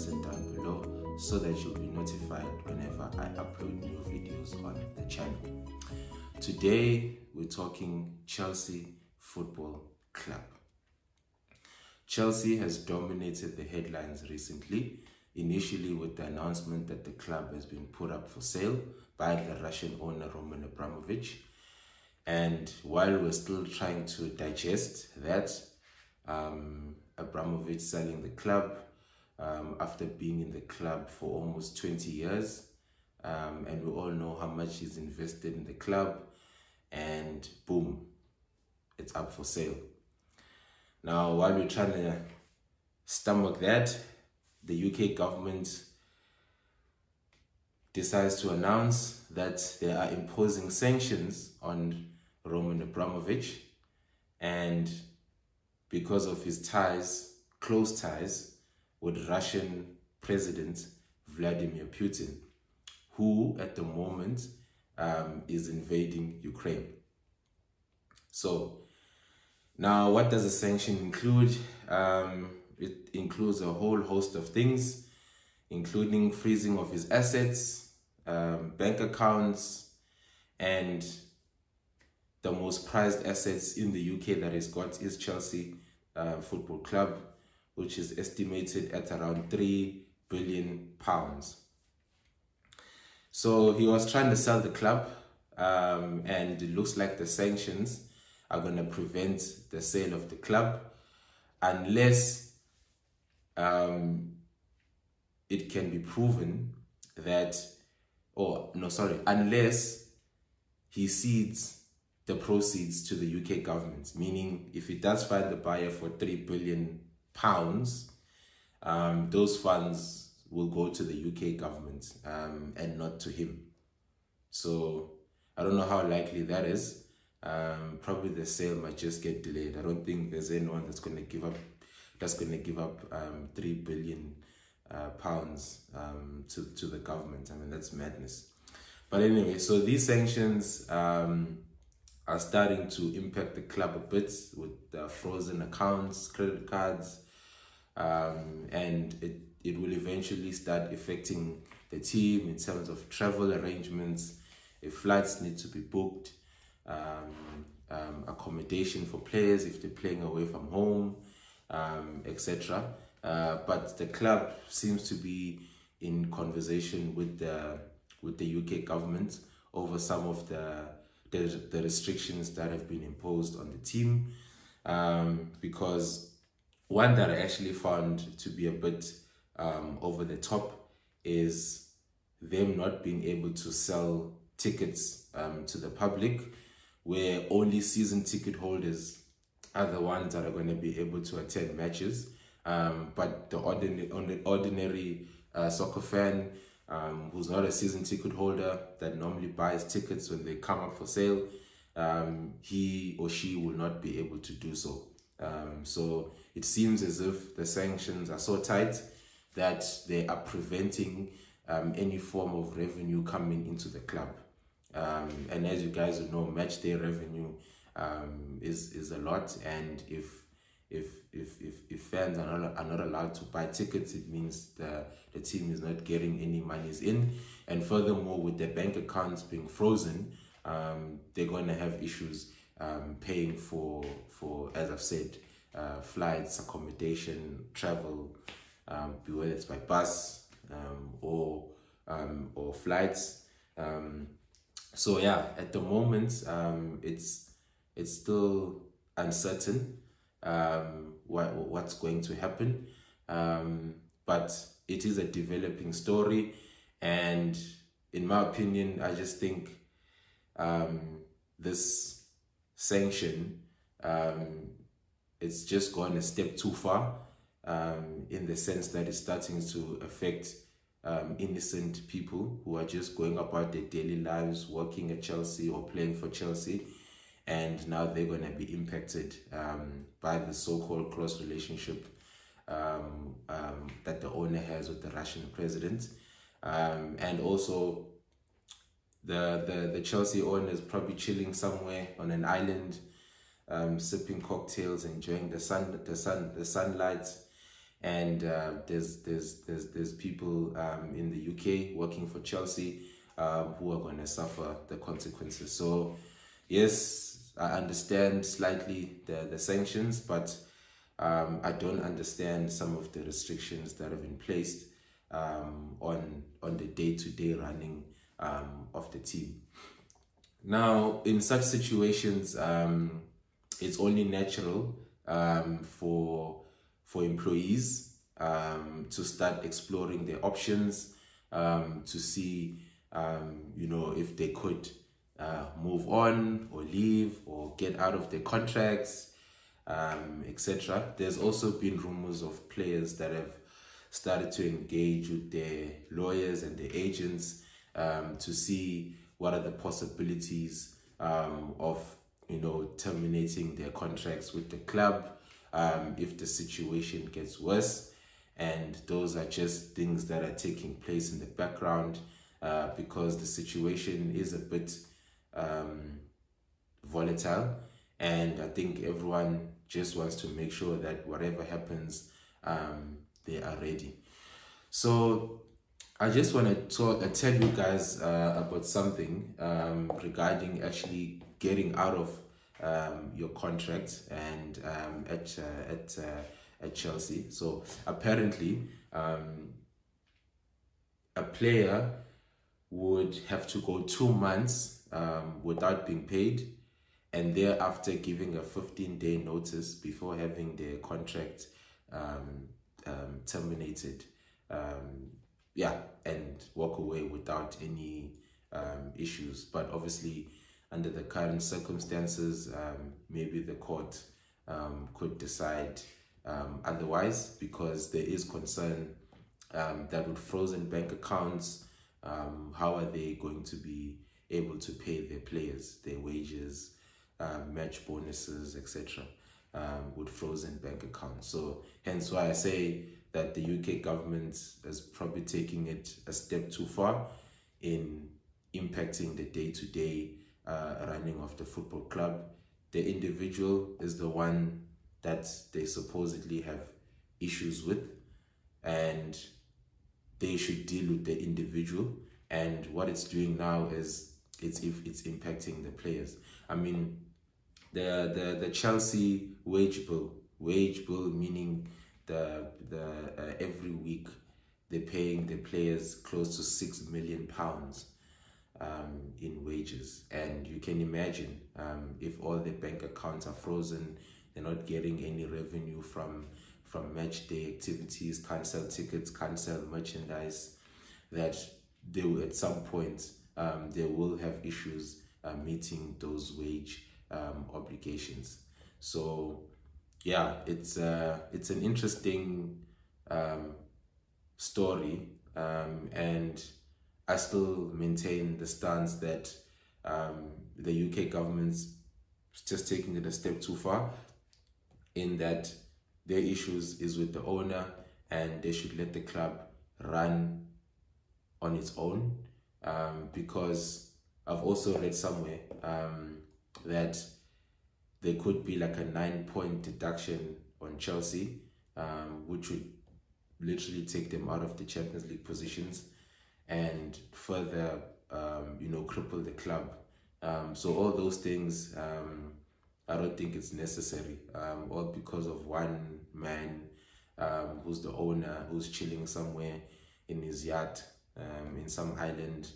button down below so that you'll be notified whenever I upload new videos on the channel. Today we're talking Chelsea Football Club. Chelsea has dominated the headlines recently, initially with the announcement that the club has been put up for sale by the Russian owner Roman Abramovich. And while we're still trying to digest that, Abramovich selling the club after being in the club for almost 20 years, and we all know how much he's invested in the club, and boom, it's up for sale. Now, while we're trying to stomach that, the UK government decides to announce that they are imposing sanctions on Roman Abramovich, and because of his ties, close ties with Russian President Vladimir Putin, who at the moment is invading Ukraine. So now, what does a sanction include? It includes a whole host of things, including freezing of his assets, bank accounts, and the most prized assets in the UK that he's got is Chelsea Football Club, which is estimated at around £3 billion. So he was trying to sell the club, and it looks like the sanctions are going to prevent the sale of the club unless it can be proven that, unless he cedes the proceeds to the UK government, meaning if he does find the buyer for £3 billion, those funds will go to the UK government and not to him. So I don't know how likely that is. Probably the sale might just get delayed. I don't think there's anyone that's going to give up £3 billion to the government. I mean, that's madness. But anyway, so these sanctions are starting to impact the club a bit with frozen accounts, credit cards, and it will eventually start affecting the team in terms of travel arrangements, if flights need to be booked, accommodation for players if they're playing away from home, etc. But the club seems to be in conversation with the UK government over some of the restrictions that have been imposed on the team, because one that I actually found to be a bit over the top is them not being able to sell tickets to the public, where only season ticket holders are the ones that are going to be able to attend matches, but the ordinary soccer fan who's not a season ticket holder that normally buys tickets when they come up for sale, he or she will not be able to do so. So it seems as if the sanctions are so tight that they are preventing any form of revenue coming into the club. And as you guys will know, match day revenue is a lot, and if fans are not allowed to buy tickets, it means the team is not getting any monies in. And furthermore, with their bank accounts being frozen, they're going to have issues paying for, as I've said, flights, accommodation, travel, whether it's by bus or flights. So yeah, at the moment, it's still uncertain what's going to happen, but it is a developing story, and in my opinion, I just think this sanction, it's just gone a step too far, in the sense that it's starting to affect innocent people who are just going about their daily lives, working at Chelsea or playing for Chelsea, and now they're going to be impacted by the so-called close relationship that the owner has with the Russian president, and also the Chelsea owner is probably chilling somewhere on an island, sipping cocktails, enjoying the sunlight, and there's people in the UK working for Chelsea who are going to suffer the consequences. So yes, I understand slightly the sanctions, but I don't understand some of the restrictions that have been placed on the day-to-day running of the team. Now, in such situations, it's only natural for employees to start exploring their options, to see if they could move on or leave or get out of their contracts, etc. There's also been rumors of players that have started to engage with their lawyers and their agents to see what are the possibilities of terminating their contracts with the club if the situation gets worse. And those are just things that are taking place in the background because the situation is a bit volatile, and I think everyone just wants to make sure that whatever happens, they are ready. So I just want to tell you guys about something regarding actually getting out of your contract and at Chelsea. So apparently, a player would have to go 2 months without being paid, and thereafter giving a 15-day notice before having their contract terminated. And walk away without any issues. But obviously, under the current circumstances, maybe the court could decide otherwise, because there is concern that with frozen bank accounts, how are they going to be able to pay their players, their wages, match bonuses, etc. With frozen bank accounts? So hence why I say that the UK government is probably taking it a step too far in impacting the day-to-day running of the football club. The individual is the one that they supposedly have issues with, and they should deal with the individual. And what it's doing now is it's impacting the players. I mean, the Chelsea wage bill meaning the every week they're paying the players close to £6 million in wages, and you can imagine if all their bank accounts are frozen, they're not getting any revenue from match day activities, cancel tickets, cancel merchandise, that they will at some point they will have issues meeting those wage obligations. So yeah, it's an interesting story, and I still maintain the stance that the UK government's just taking it a step too far, in that their issues is with the owner, and they should let the club run on its own, because I've also read somewhere that there could be like a 9-point deduction on Chelsea, which would literally take them out of the Champions League positions and further, cripple the club. So all those things, I don't think it's necessary, all because of one man who's the owner, who's chilling somewhere in his yacht, in some island,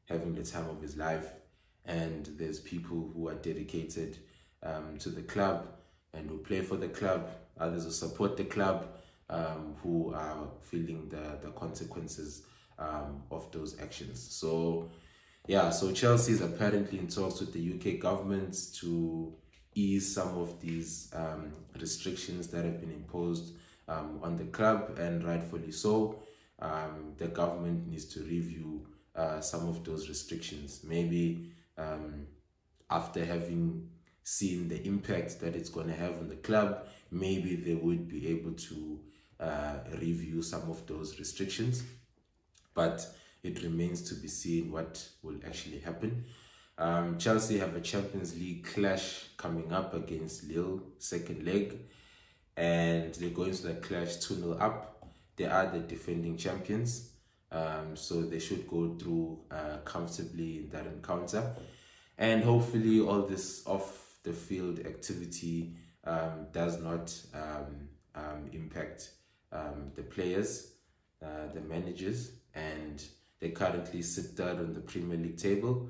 having the time of his life. And there's people who are dedicated to the club and who play for the club, others who support the club, who are feeling the consequences of those actions. So yeah, so Chelsea is apparently in talks with the UK government to ease some of these restrictions that have been imposed on the club, and rightfully so. The government needs to review some of those restrictions, maybe after having seen the impact that it's going to have on the club, maybe they would be able to review some of those restrictions. But it remains to be seen what will actually happen. Chelsea have a Champions League clash coming up against Lille, second leg, and they go into the clash 2-0 up. They are the defending champions, so they should go through comfortably in that encounter. And hopefully all this off the field activity does not impact the players, the managers, and they currently sit third on the Premier League table.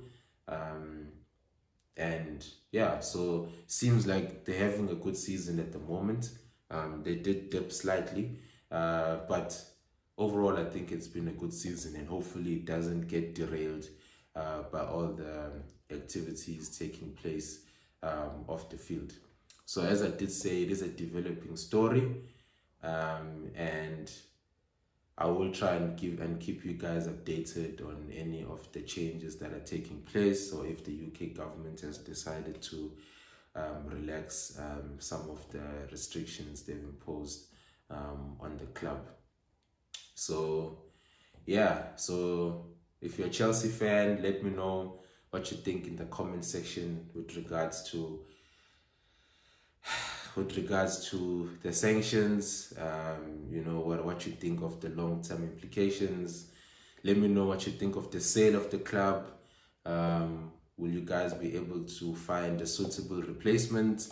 And yeah, so seems like they're having a good season at the moment. They did dip slightly, but overall I think it's been a good season, and hopefully it doesn't get derailed by all the activities taking place off the field. So as I did say, it is a developing story, and I will try and keep you guys updated on any of the changes that are taking place, or if the UK government has decided to relax some of the restrictions they've imposed on the club. So yeah, so if you're a Chelsea fan, let me know what you think in the comment section with regards to the sanctions. You know, what you think of the long-term implications. Let me know what you think of the sale of the club. Will you guys be able to find a suitable replacement?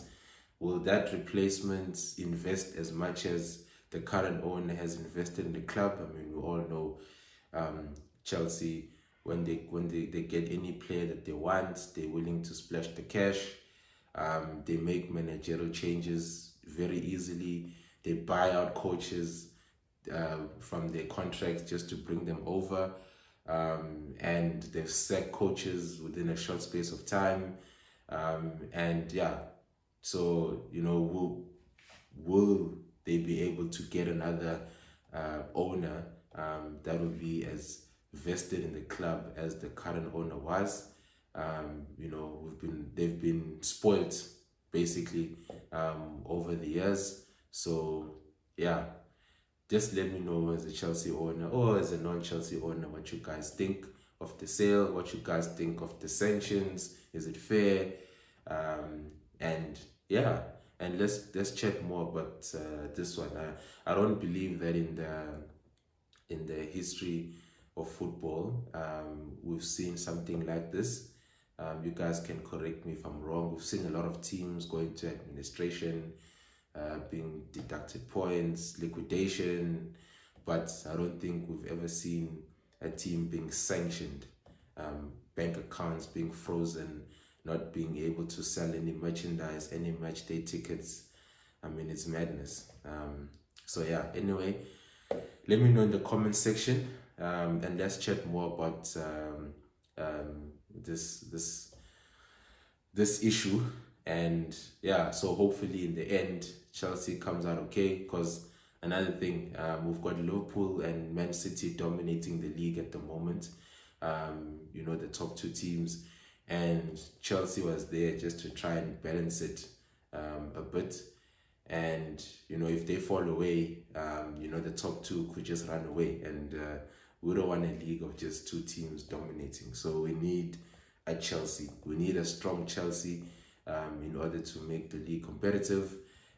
Will that replacement invest as much as the current owner has invested in the club? I mean, we all know Chelsea, when they get any player that they want, they're willing to splash the cash. They make managerial changes very easily. They buy out coaches from their contracts just to bring them over. And they've sacked coaches within a short space of time. And yeah, so, you know, will they be able to get another owner that will be as vested in the club as the current owner was? You know, they've been spoilt basically over the years. So yeah, just let me know as a Chelsea owner or as a non-Chelsea owner what you guys think of the sale, what you guys think of the sanctions. Is it fair? And yeah, and let's chat more about this one. I don't believe that in the history of football we've seen something like this. You guys can correct me if I'm wrong. We've seen a lot of teams going to administration, being deducted points, liquidation, but I don't think we've ever seen a team being sanctioned, bank accounts being frozen, not being able to sell any merchandise, any match day tickets. I mean, it's madness. So yeah, anyway, let me know in the comment section, and let's chat more about this issue. And yeah, so hopefully in the end Chelsea comes out okay, because another thing, we've got Liverpool and Man City dominating the league at the moment, you know, the top two teams, and Chelsea was there just to try and balance it a bit. And you know, if they fall away, you know, the top two could just run away, and we don't want a league of just two teams dominating. So we need a Chelsea. We need a strong Chelsea in order to make the league competitive.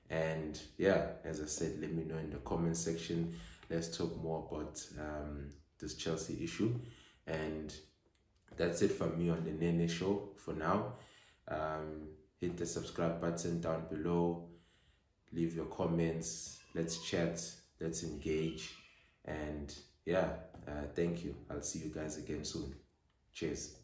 And yeah, as I said, let me know in the comment section. Let's talk more about this Chelsea issue. And that's it from me on the Nene Show for now. Hit the subscribe button down below. Leave your comments. Let's chat. Let's engage. And yeah, thank you. I'll see you guys again soon. Cheers.